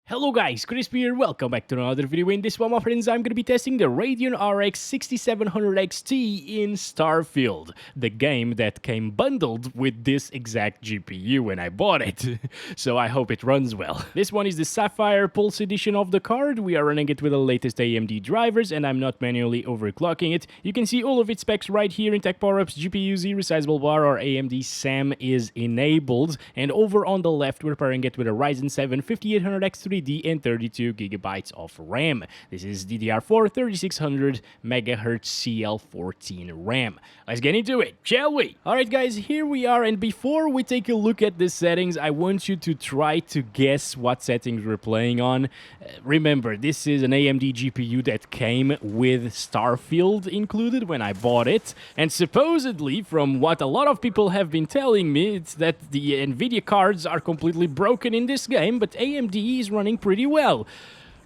Hello guys, Crispy here, welcome back to another video. In this one, my friends, I'm going to be testing the Radeon RX 6700 XT in Starfield, the game that came bundled with this exact GPU when I bought it, so I hope it runs well. This one is the Sapphire Pulse edition of the card. We are running it with the latest AMD drivers, and I'm not manually overclocking it. You can see all of its specs right here in Tech Power Ups. GPU Z, resizable bar, or AMD SAM is enabled, and over on the left, we're pairing it with a Ryzen 7 5800X 3D and 32GB of RAM. This is DDR4 3600 MHz CL14 RAM. Let's get into it, shall we? Alright guys, here we are, and before we take a look at the settings, I want you to try to guess what settings we're playing on. Remember, this is an AMD GPU that came with Starfield included when I bought it, and supposedly, from what a lot of people have been telling me, it's that the NVIDIA cards are completely broken in this game, but AMD is running pretty well.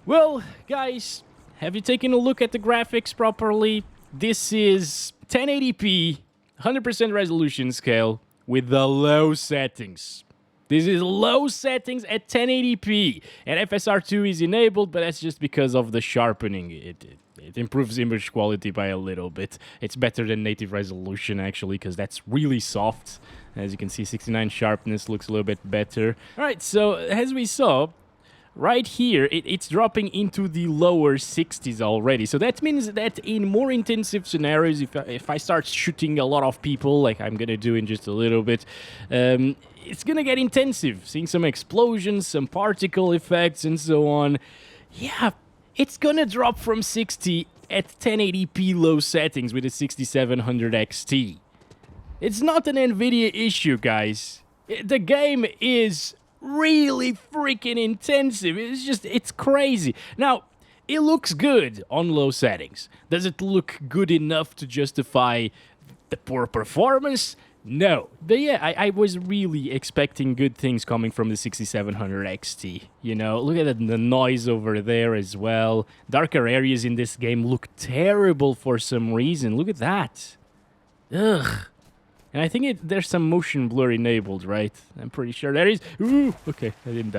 Well, guys, have you taken a look at the graphics properly? This is 1080p, 100% resolution scale with the low settings. This is low settings at 1080p, and FSR2 is enabled, but that's just because of the sharpening. It improves image quality by a little bit. It's better than native resolution, actually, because that's really soft. As you can see, 69 sharpness looks a little bit better. Alright, so as we saw, right here, it's dropping into the lower 60s already. So that means that in more intensive scenarios, if I start shooting a lot of people, like I'm gonna do in just a little bit, it's gonna get intensive. Seeing some explosions, some particle effects, and so on. Yeah, it's gonna drop from 60 at 1080p low settings with a 6700 XT. It's not an NVIDIA issue, guys. The game is really freaking intensive. It's crazy. Now, it looks good on low settings. Does it look good enough to justify the poor performance? No. But yeah, I was really expecting good things coming from the 6700 XT. You know, look at the noise over there as well. Darker areas in this game look terrible for some reason. Look at that. Ugh. And I think there's some motion blur enabled, right? I'm pretty sure there is. Ooh, okay, I didn't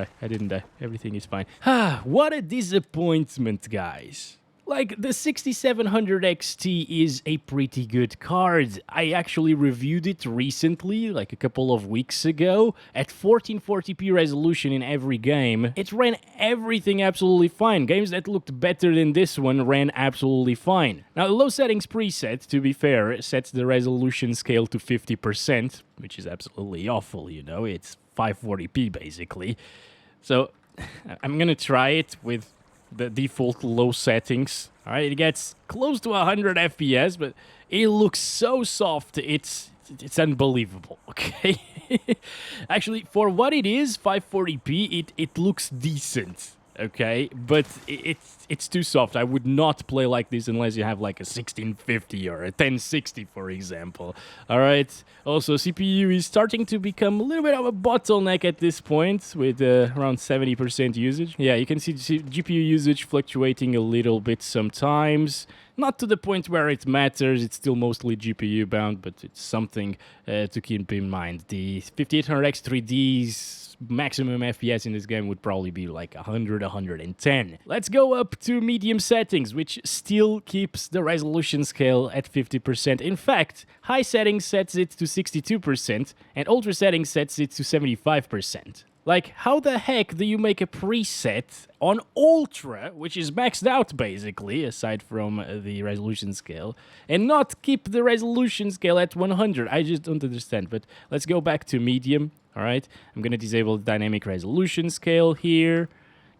die. Everything is fine. What a disappointment, guys. Like, the 6700 XT is a pretty good card. I actually reviewed it recently, like a couple of weeks ago, at 1440p resolution in every game. It ran everything absolutely fine. Games that looked better than this one ran absolutely fine. Now, the low settings preset, to be fair, sets the resolution scale to 50%, which is absolutely awful, you know, it's 540p basically. So, I'm gonna try it with the default low settings. All right, it gets close to 100 FPS, but it looks so soft, it's unbelievable, okay? Actually, for what it is, 540p, it looks decent, okay? But it's too soft. I would not play like this unless you have like a 1650 or a 1060, for example. All right. Also, CPU is starting to become a little bit of a bottleneck at this point with around 70% usage. Yeah, you can see GPU usage fluctuating a little bit sometimes. Not to the point where it matters, it's still mostly GPU bound, but it's something to keep in mind. The 5800X 3D's maximum FPS in this game would probably be like 100, 110. Let's go up to medium settings, which still keeps the resolution scale at 50%. In fact, high settings sets it to 62%, and ultra settings sets it to 75%. Like, how the heck do you make a preset on Ultra, which is maxed out basically, aside from the resolution scale, and not keep the resolution scale at 100? I just don't understand, but let's go back to medium, alright? I'm gonna disable the dynamic resolution scale here,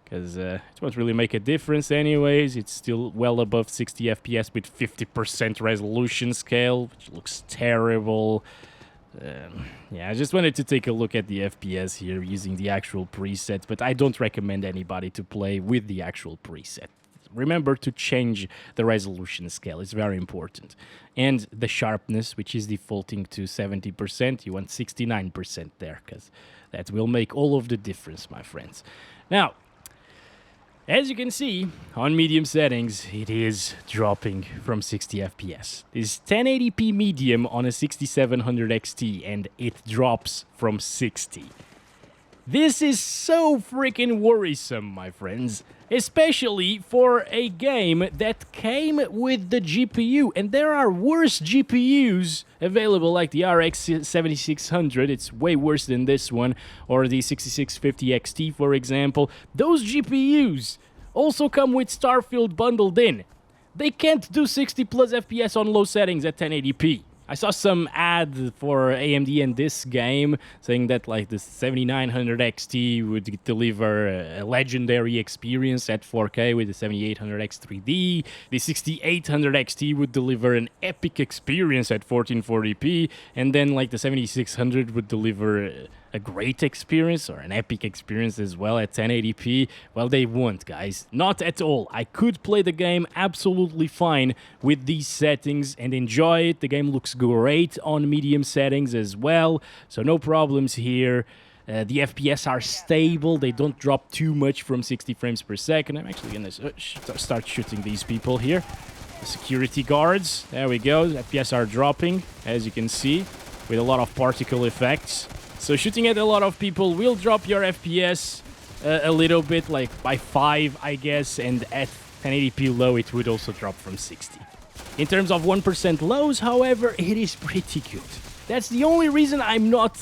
because it won't really make a difference anyways. It's still well above 60 FPS with 50% resolution scale, which looks terrible. Yeah, I just wanted to take a look at the FPS here using the actual preset, but I don't recommend anybody to play with the actual preset. Remember to change the resolution scale, it's very important. And the sharpness, which is defaulting to 70%, you want 69% there, because that will make all of the difference, my friends. Now, as you can see, on medium settings, it is dropping from 60 FPS. It's 1080p medium on a 6700 XT, and it drops from 60. This is so freaking worrisome, my friends. Especially for a game that came with the GPU. And there are worse GPUs available, like the RX 7600. It's way worse than this one. Or the 6650 XT, for example. Those GPUs also come with Starfield bundled in. They can't do 60 plus FPS on low settings at 1080p. I saw some ad for AMD in this game saying that like the 7900 XT would deliver a legendary experience at 4K with the 7800X 3D. The 6800 XT would deliver an epic experience at 1440p, and then like the 7600 would deliver a great experience or an epic experience as well at 1080p. Well, they won't, guys. Not at all. I could play the game absolutely fine with these settings and enjoy it. The game looks great on medium settings as well, so no problems here. The FPS are stable. They don't drop too much from 60 frames per second. I'm actually gonna start shooting these people here. The security guards. There we go. The FPS are dropping, as you can see, with a lot of particle effects. So shooting at a lot of people will drop your FPS a little bit, like by 5, I guess, and at 1080p low it would also drop from 60. In terms of 1% lows, however, it is pretty good. That's the only reason I'm not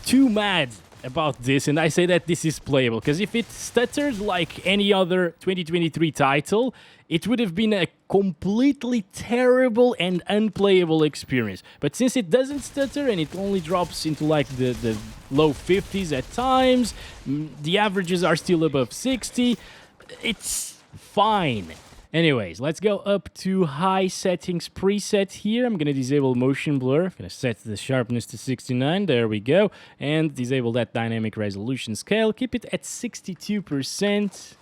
too mad about this, and I say that this is playable, because if it stuttered like any other 2023 title, it would have been a completely terrible and unplayable experience. But since it doesn't stutter and it only drops into like the low 50s at times, the averages are still above 60, it's fine. Anyways, let's go up to high settings preset here. I'm going to disable motion blur. I'm going to set the sharpness to 69. There we go. And disable that dynamic resolution scale. Keep it at 62%.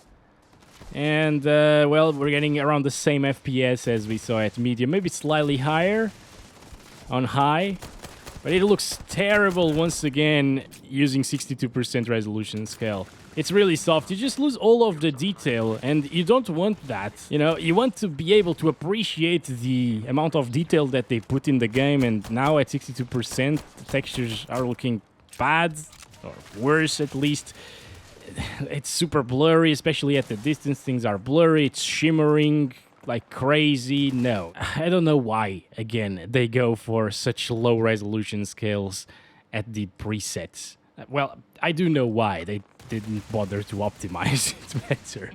And, well, we're getting around the same FPS as we saw at medium. Maybe slightly higher on high. But it looks terrible once again using 62% resolution scale. It's really soft. You just lose all of the detail, and you don't want that. You know, you want to be able to appreciate the amount of detail that they put in the game, and now at 62%, the textures are looking bad, or worse at least. It's super blurry, especially at the distance. Things are blurry. It's shimmering like crazy. No, I don't know why, again, they go for such low resolution scales at the presets. Well, I do know why. They didn't bother to optimize it better.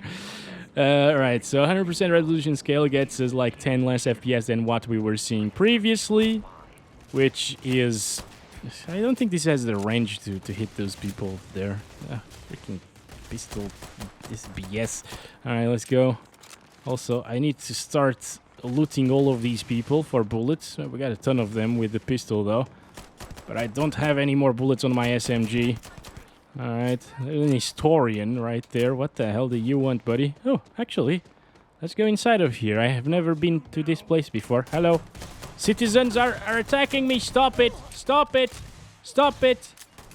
Right, so 100% resolution scale gets us like 10 less FPS than what we were seeing previously, which is... I don't think this has the range to hit those people there. Freaking pistol, this BS. Alright, let's go. Also, I need to start looting all of these people for bullets. We got a ton of them with the pistol, though. But I don't have any more bullets on my SMG. Alright, there's an historian right there. What the hell do you want, buddy? Oh, actually, let's go inside of here. I have never been to this place before. Hello. Citizens are attacking me. Stop it. Stop it. Stop it.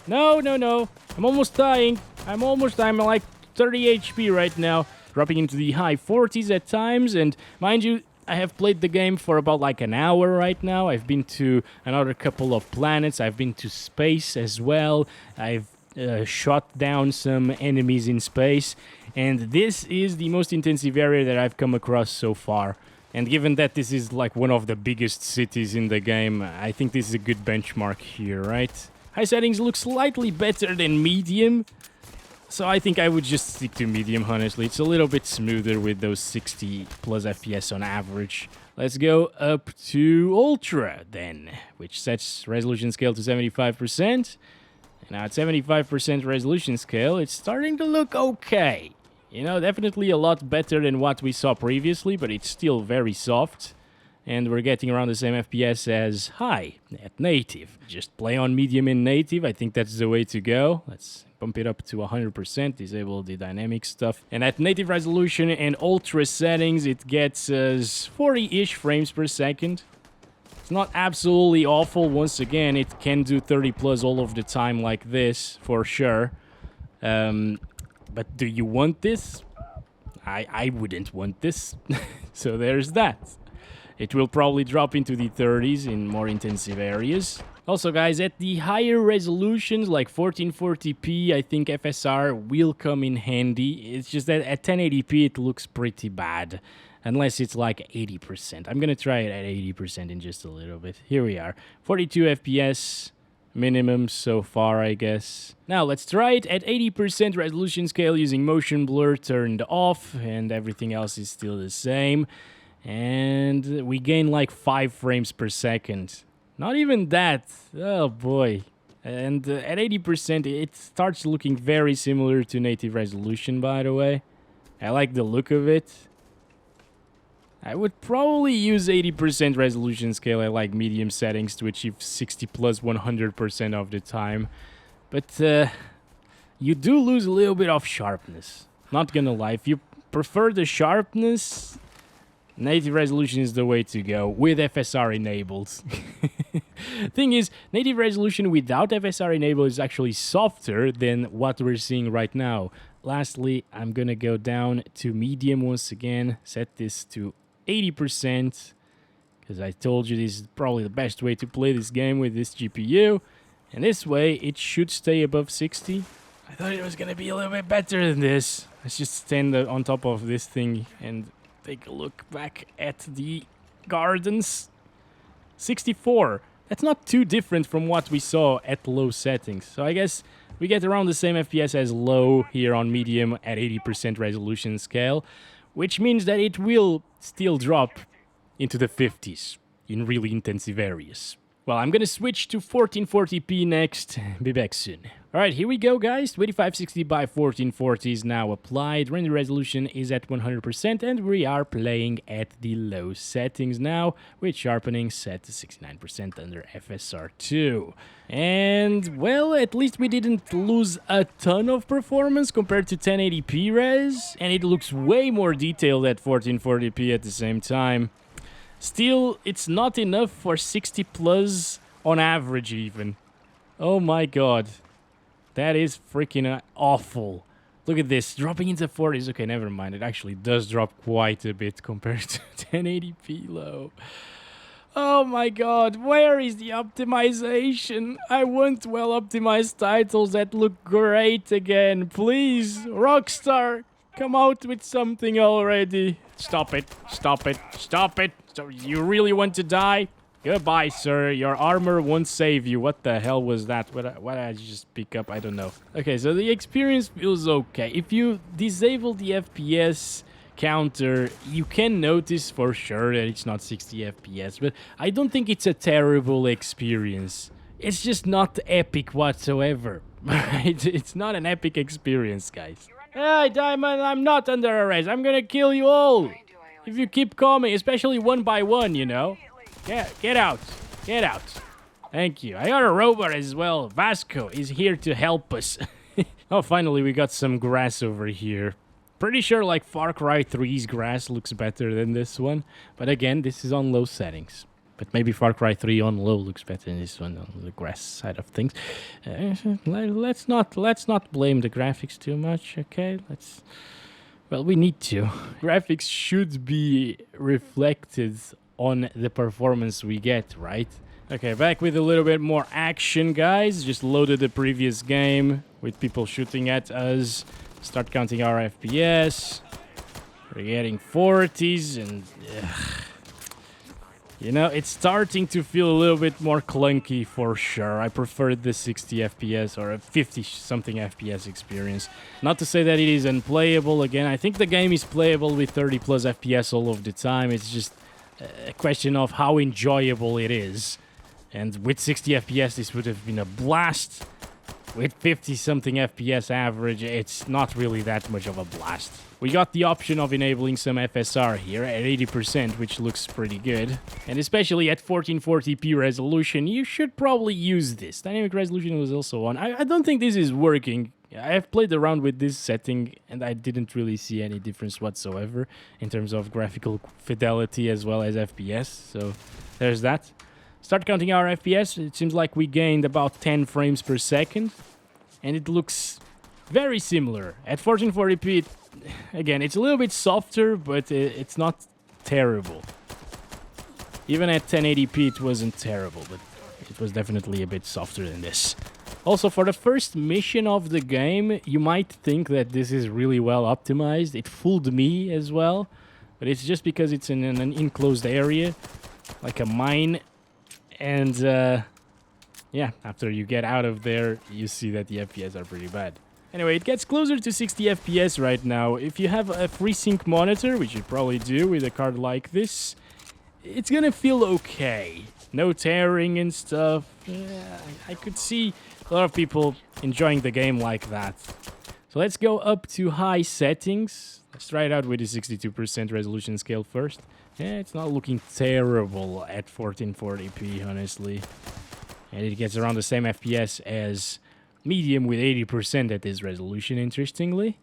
No, no, no. I'm almost dying. I'm like 30 HP right now. Dropping into the high 40s at times. And mind you, I have played the game for about like an hour right now. I've been to another couple of planets. I've been to space as well. I've shot down some enemies in space. And this is the most intensive area that I've come across so far. And given that this is like one of the biggest cities in the game, I think this is a good benchmark here, right? High settings look slightly better than medium. So I think I would just stick to medium, honestly. It's a little bit smoother with those 60 plus FPS on average. Let's go up to Ultra then, which sets resolution scale to 75%. And now at 75% resolution scale, it's starting to look okay. You know, definitely a lot better than what we saw previously, but it's still very soft. And we're getting around the same FPS as high at native. Just play on medium in native. I think that's the way to go. Let's bump it up to 100%, disable the dynamic stuff. And at native resolution and ultra settings, it gets us 40-ish frames per second. It's not absolutely awful. Once again, it can do 30 plus all of the time like this, for sure. But do you want this? I wouldn't want this. So there's that. It will probably drop into the 30s in more intensive areas. Also, guys, at the higher resolutions, like 1440p, I think FSR will come in handy. It's just that at 1080p, it looks pretty bad, unless it's like 80%. I'm gonna try it at 80% in just a little bit. Here we are, 42 FPS minimum so far, I guess. Now, let's try it at 80% resolution scale using motion blur turned off, and everything else is still the same. And we gain like 5 frames per second. Not even that. Oh boy. And at 80%, it starts looking very similar to native resolution, by the way. I like the look of it. I would probably use 80% resolution scale at like medium settings to achieve 60 plus 100% of the time. But you do lose a little bit of sharpness. Not gonna lie. If you prefer the sharpness, native resolution is the way to go, with FSR enabled. Thing is, native resolution without FSR enabled is actually softer than what we're seeing right now. Lastly, I'm gonna go down to medium once again, set this to 80%, because I told you this is probably the best way to play this game with this GPU, and this way it should stay above 60. I thought it was gonna be a little bit better than this. Let's just stand on top of this thing and take a look back at the gardens. 64. That's not too different from what we saw at low settings. So I guess we get around the same FPS as low here on medium at 80% resolution scale, which means that it will still drop into the 50s in really intensive areas. Well, I'm gonna switch to 1440p next. Be back soon. Alright, here we go, guys. 2560 by 1440 is now applied. Render resolution is at 100%, and we are playing at the low settings now, with sharpening set to 69% under FSR2. And, well, at least we didn't lose a ton of performance compared to 1080p res, and it looks way more detailed at 1440p at the same time. Still, it's not enough for 60 plus on average even. Oh my god. That is freaking awful. Look at this, dropping into 40s. Okay, never mind. It actually does drop quite a bit compared to 1080p low. Oh my god, where is the optimization? I want well-optimized titles that look great again. Please, Rockstar, come out with something already. Stop it, stop it, stop it. So you really want to die? Goodbye, sir. Your armor won't save you. What the hell was that? What did I just pick up? I don't know. Okay, so the experience feels okay. If you disable the FPS counter, you can notice for sure that it's not 60 FPS, but I don't think it's a terrible experience. It's just not epic whatsoever. It's not an epic experience, guys. Hey, Diamond, I'm not under arrest. I'm gonna kill you all if you keep coming, especially one by one, you know. Get out. Get out. Thank you. I got a robot as well. Vasco is here to help us. Oh, finally we got some grass over here. Pretty sure like Far Cry 3's grass looks better than this one. But again, this is on low settings. But maybe Far Cry 3 on low looks better than this one on the grass side of things. Let's not blame the graphics too much, okay? Well, we need to. Graphics should be reflected on the performance we get, right? Okay, back with a little bit more action, guys. Just loaded the previous game with people shooting at us. Start counting our FPS. We're getting 40s and... you know, it's starting to feel a little bit more clunky for sure. I prefer the 60 FPS or a 50-something FPS experience. Not to say that it is unplayable. Again, I think the game is playable with 30 plus FPS all of the time. It's just a question of how enjoyable it is. And with 60 FPS, this would have been a blast. With 50-something FPS average, it's not really that much of a blast. We got the option of enabling some FSR here at 80%, which looks pretty good. And especially at 1440p resolution, you should probably use this. Dynamic resolution was also on. I don't think this is working. I have played around with this setting, and I didn't really see any difference whatsoever in terms of graphical fidelity as well as FPS. So there's that. Start counting our FPS. It seems like we gained about 10 frames per second. And it looks very similar. At 1440p, again, it's a little bit softer, but it's not terrible. Even at 1080p, it wasn't terrible. But it was definitely a bit softer than this. Also, for the first mission of the game, you might think that this is really well optimized. It fooled me as well, but it's just because it's in an enclosed area, like a mine, and yeah, after you get out of there, you see that the FPS are pretty bad. Anyway, it gets closer to 60 FPS right now. If you have a FreeSync monitor, which you probably do with a card like this, it's gonna feel okay. No tearing and stuff. Yeah, I could see a lot of people enjoying the game like that. So let's go up to high settings. Let's try it out with the 62% resolution scale first. Yeah, it's not looking terrible at 1440p, honestly. And it gets around the same FPS as medium with 80% at this resolution, interestingly.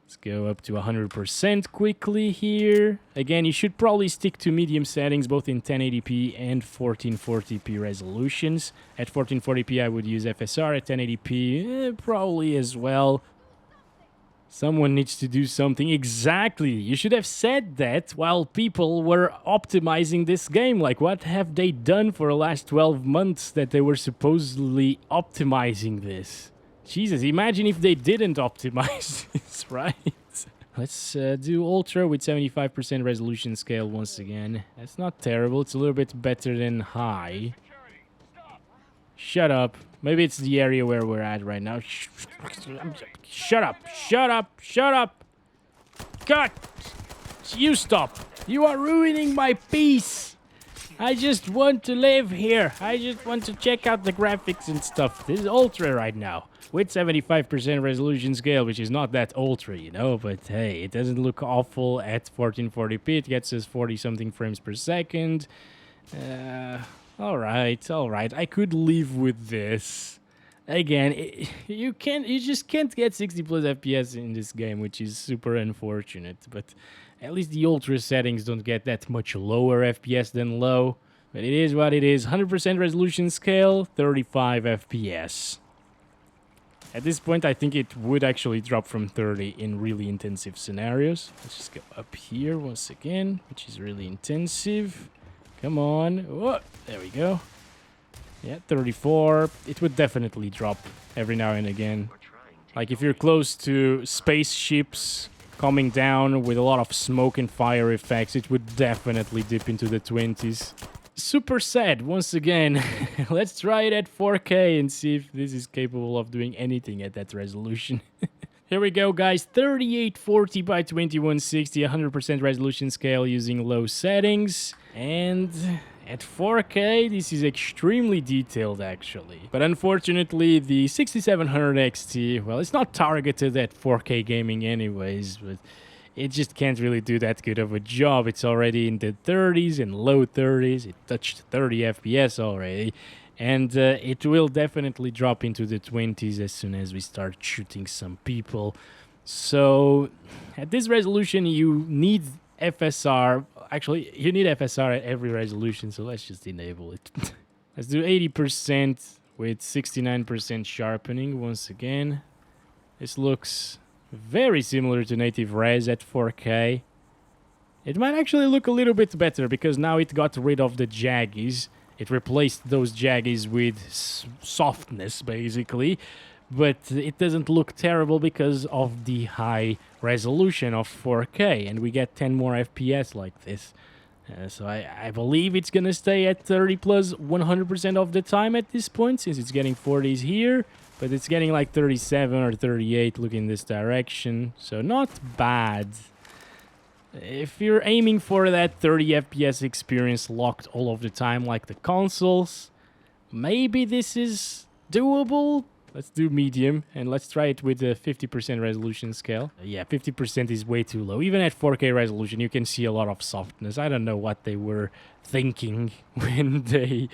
Let's go up to 100% quickly here. Again, you should probably stick to medium settings, both in 1080p and 1440p resolutions. At 1440p, I would use FSR. At 1080p, probably as well. Someone needs to do something. Exactly. You should have said that while people were optimizing this game. Like, what have they done for the last 12 months that they were supposedly optimizing this? Jesus, imagine if they didn't optimize this, right? Let's do Ultra with 75% resolution scale once again. That's not terrible. It's a little bit better than High. Shut up. Maybe it's the area where we're at right now. Shut up. Shut up. Shut up. God. You stop. You are ruining my peace. I just want to live here. I just want to check out the graphics and stuff. This is Ultra right now. With 75% resolution scale, which is not that ultra, you know, but hey, it doesn't look awful at 1440p. It gets us 40-something frames per second. Alright. I could live with this. Again, you just can't get 60 plus FPS in this game, which is super unfortunate. But at least the ultra settings don't get that much lower FPS than low. But it is what it is. 100% resolution scale, 35 FPS. At this point, I think it would actually drop from 30 in really intensive scenarios. Let's just go up here once again, which is really intensive. Come on. Whoa, there we go. Yeah, 34. It would definitely drop every now and again. Like if you're close to spaceships coming down with a lot of smoke and fire effects, it would definitely dip into the 20s. Super sad, once again. Let's try it at 4K and see if this is capable of doing anything at that resolution. Here we go, guys. 3840 by 2160, 100% resolution scale using low settings. And at 4K, this is extremely detailed, actually. But unfortunately, the 6700 XT, well, it's not targeted at 4K gaming anyways, but it just can't really do that good of a job. It's already in the 30s and low 30s. It touched 30 FPS already. And it will definitely drop into the 20s as soon as we start shooting some people. So at this resolution, you need FSR. Actually, you need FSR at every resolution, so let's just enable it. Let's do 80% with 69% sharpening once again. This looks very similar to native res at 4K. It might actually look a little bit better because now it got rid of the jaggies. It replaced those jaggies with softness, basically. But it doesn't look terrible because of the high resolution of 4K. And we get 10 more FPS like this. So I believe it's going to stay at 30 plus 100% of the time at this point, since it's getting 40s here. But it's getting like 37 or 38 looking in this direction. So not bad. If you're aiming for that 30 FPS experience locked all of the time like the consoles, maybe this is doable. Let's do medium, and let's try it with a 50% resolution scale. Yeah, 50% is way too low. Even at 4K resolution, you can see a lot of softness. I don't know what they were thinking when they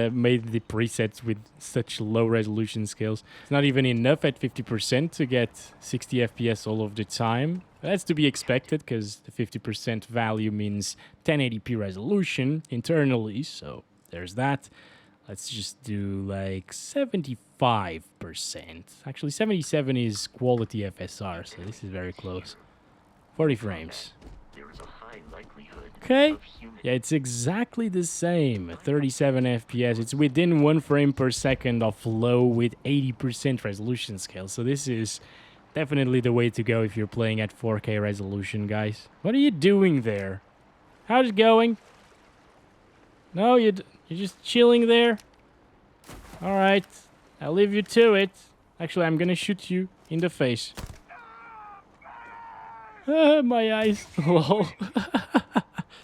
made the presets with such low resolution scales. It's not even enough at 50% to get 60 FPS all of the time. That's to be expected, because the 50% value means 1080p resolution internally, so there's that. Let's just do like 75%. Actually, 77 is quality FSR, so this is very close. 40 frames. there is a high likelihood Okay. of human. Yeah, it's exactly the same. 37 FPS. It's within 1 frame per second of low with 80% resolution scale. So this is definitely the way to go if you're playing at 4K resolution, guys. What are you doing there? How's it going? No, you're just chilling there? Alright. I'll leave you to it. Actually, I'm gonna shoot you in the face. My eyes. Lol.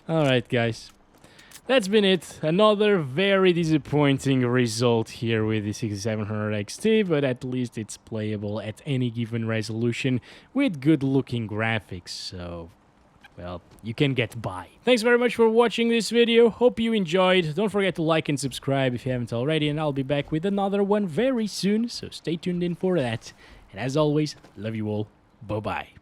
Alright, guys. That's been it. Another very disappointing result here with the 6700 XT, but at least it's playable at any given resolution with good looking graphics, so, well, you can get by. Thanks very much for watching this video. Hope you enjoyed. Don't forget to like and subscribe if you haven't already, and I'll be back with another one very soon, so stay tuned in for that. And as always, love you all. Bye-bye.